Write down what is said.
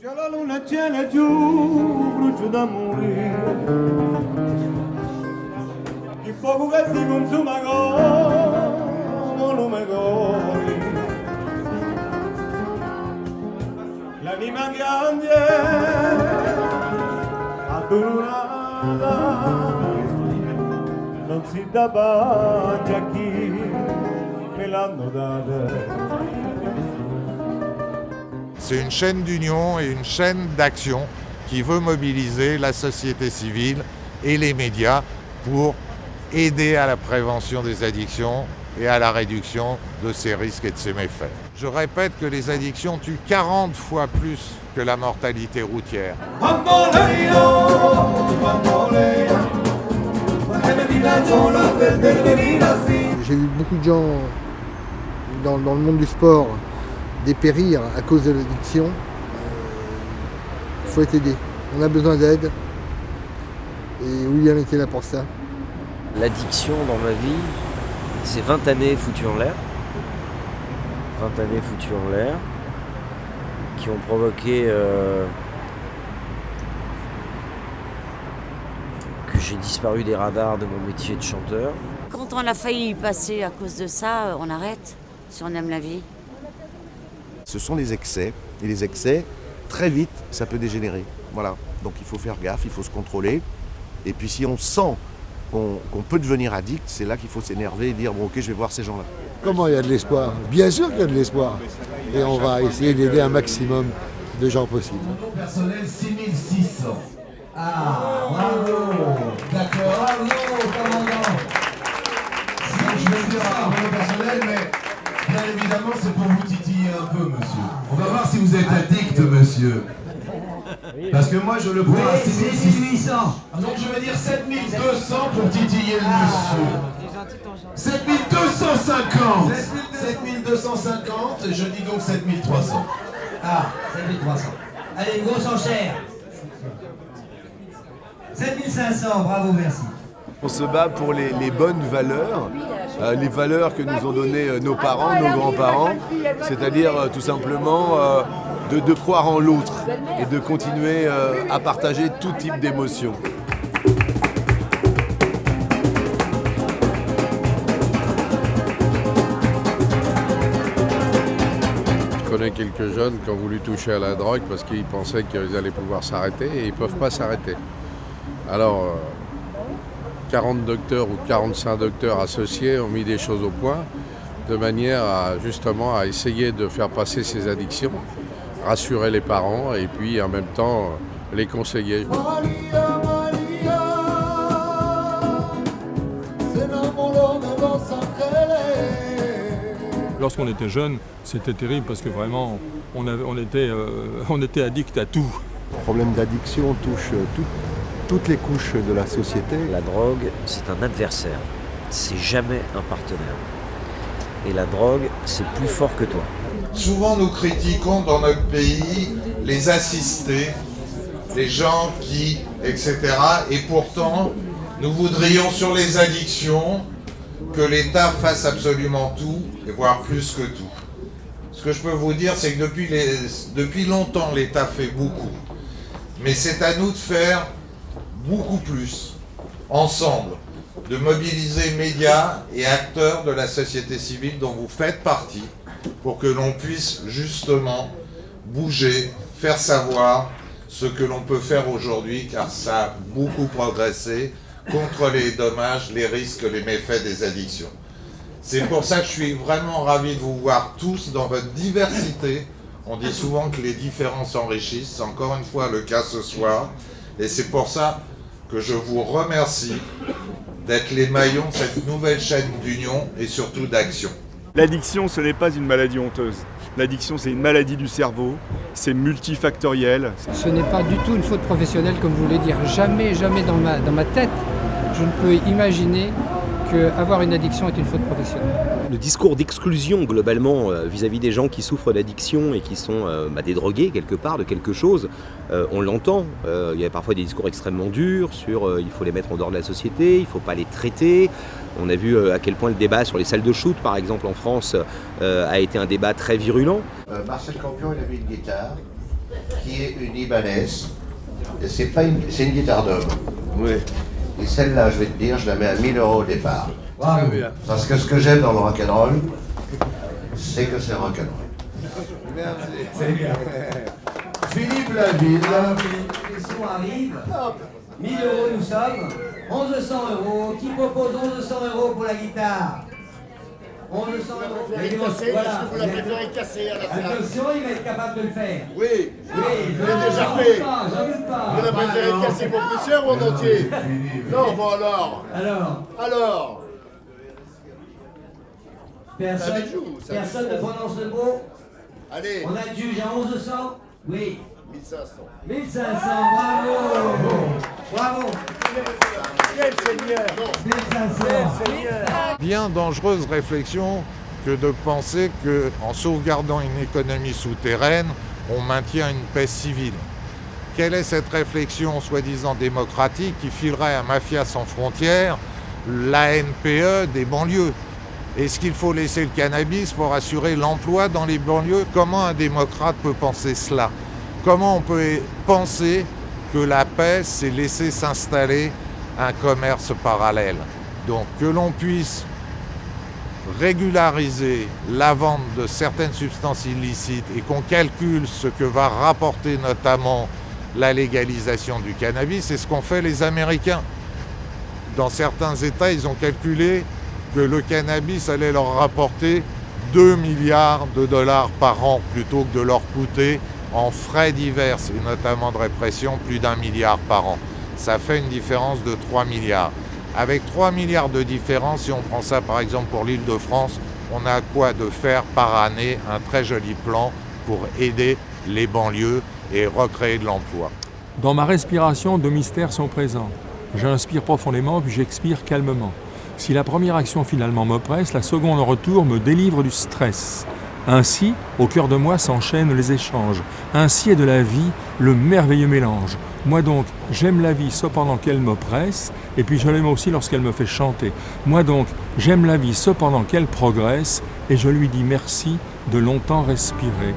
La luna tiene giù, brucio d'amore, il fuoco che si consuma come lume gori, l'anima che addorata, non si dà pace a chi me l'hanno data. C'est une chaîne d'union et une chaîne d'action qui veut mobiliser la société civile et les médias pour aider à la prévention des addictions et à la réduction de ces risques et de ces méfaits. Je répète que les addictions tuent 40 fois plus que la mortalité routière. J'ai vu beaucoup de gens dans le monde du sport dépérir à cause de l'addiction. Il faut être aidé. On a besoin d'aide. Et William était là pour ça. L'addiction dans ma vie, c'est 20 années foutues en l'air. 20 années foutues en l'air qui ont provoqué que j'ai disparu des radars de mon métier de chanteur. Quand on a failli y passer à cause de ça, on arrête, si on aime la vie. Ce sont les excès, et les excès, très vite, ça peut dégénérer. Voilà, donc il faut faire gaffe, il faut se contrôler. Et puis si on sent qu'on peut devenir addict, c'est là qu'il faut s'énerver et dire bon ok, je vais voir ces gens-là. Comment il y a de l'espoir? Bien sûr qu'il y a de l'espoir. Et on va essayer d'aider un maximum de gens possible. Mon personnel 6600. Ah, bravo. D'accord, bravo, commandant. Je vais dire mon personnel, mais bien évidemment, c'est pour vous titiller un peu, monsieur. On va voir si vous êtes addict, monsieur. Parce que moi, je le prends à 6800. Donc, je vais dire 7200 pour titiller le monsieur. 7250. 7250, je dis donc 7300. Ah, 7300. Allez, une grosse enchère. 7500, bravo, merci. On se bat pour les bonnes valeurs, les valeurs que nous ont données nos parents, nos grands-parents, c'est-à-dire tout simplement de croire en l'autre et de continuer à partager tout type d'émotions. Je connais quelques jeunes qui ont voulu toucher à la drogue parce qu'ils pensaient qu'ils allaient pouvoir s'arrêter et ils ne peuvent pas s'arrêter. Alors, 40 docteurs ou 45 docteurs associés ont mis des choses au point de manière à justement à essayer de faire passer ces addictions, rassurer les parents et puis en même temps les conseiller. Lorsqu'on était jeune, c'était terrible parce que vraiment on était addict à tout. Le problème d'addiction touche toutes les couches de la société. La drogue, c'est un adversaire, c'est jamais un partenaire. Et la drogue, c'est plus fort que toi. Souvent nous critiquons dans notre pays les assistés, les gens qui, etc. Et pourtant, nous voudrions sur les addictions que l'État fasse absolument tout, et voire plus que tout. Ce que je peux vous dire, c'est que depuis longtemps, l'État fait beaucoup. Mais c'est à nous de faire beaucoup plus, ensemble, de mobiliser médias et acteurs de la société civile dont vous faites partie, pour que l'on puisse justement bouger, faire savoir ce que l'on peut faire aujourd'hui, car ça a beaucoup progressé contre les dommages, les risques, les méfaits des addictions. C'est pour ça que je suis vraiment ravi de vous voir tous dans votre diversité. On dit souvent que les différences enrichissent, c'est encore une fois le cas ce soir, et c'est pour ça que je vous remercie d'être les maillons de cette nouvelle chaîne d'union et surtout d'action. L'addiction, ce n'est pas une maladie honteuse. L'addiction, c'est une maladie du cerveau, c'est multifactoriel. Ce n'est pas du tout une faute professionnelle, comme vous voulez dire. Jamais, jamais dans ma tête, je ne peux imaginer qu'avoir une addiction est une faute professionnelle. Le discours d'exclusion globalement vis-à-vis des gens qui souffrent d'addiction et qui sont des drogués quelque part de quelque chose, on l'entend. Il y a parfois des discours extrêmement durs sur il faut les mettre en dehors de la société, il ne faut pas les traiter. On a vu à quel point le débat sur les salles de shoot par exemple en France a été un débat très virulent. Marcel Campion, il avait une guitare qui est une Ibanez. Et c'est une guitare d'homme. Oui. Et celle-là, je vais te dire, je la mets à 1000 € au départ. Très bien. Parce que ce que j'aime dans le rock'n'roll, c'est que c'est rock'n'roll. Merci. C'est bien. Philippe Laville. Les sons arrivent. 1000 € nous sommes. 1100 €. Qui propose 1100 € pour la guitare? 1100 €. Voilà. Vous la préférez casser à la salle. Attention, il va être capable de le faire. Oui, Oui, je l'ai déjà fait. J'en doute pas. Vous la préférez casser pour plus cher ou en entier? Non, bon alors. Alors. Personne ne prononce le mot. Allez. On a le juge à 1100. Oui. 1500. 1500, bravo. Bravo. Quel seigneur. 1500. Bien dangereuse réflexion que de penser qu'en sauvegardant une économie souterraine, on maintient une paix civile. Quelle est cette réflexion soi-disant démocratique qui filerait à Mafia sans frontières l'ANPE des banlieues? Est-ce qu'il faut laisser le cannabis pour assurer l'emploi dans les banlieues? Comment un démocrate peut penser cela? Comment on peut penser que la paix, c'est laisser s'installer un commerce parallèle? Donc que l'on puisse régulariser la vente de certaines substances illicites et qu'on calcule ce que va rapporter notamment la légalisation du cannabis, c'est ce qu'ont fait les Américains. Dans certains États, ils ont calculé que le cannabis allait leur rapporter 2 milliards de dollars par an plutôt que de leur coûter en frais divers et notamment de répression plus d'1 milliard par an. Ça fait une différence de 3 milliards. Avec 3 milliards de différence, si on prend ça par exemple pour l'Île-de-France, on a quoi de faire par année un très joli plan pour aider les banlieues et recréer de l'emploi. Dans ma respiration, deux mystères sont présents. J'inspire profondément puis j'expire calmement. Si la première action finalement m'oppresse, la seconde en retour me délivre du stress. Ainsi, au cœur de moi s'enchaînent les échanges. Ainsi est de la vie le merveilleux mélange. Moi donc, j'aime la vie cependant qu'elle m'oppresse, et puis je l'aime aussi lorsqu'elle me fait chanter. Moi donc, j'aime la vie cependant qu'elle progresse, et je lui dis merci de longtemps respirer.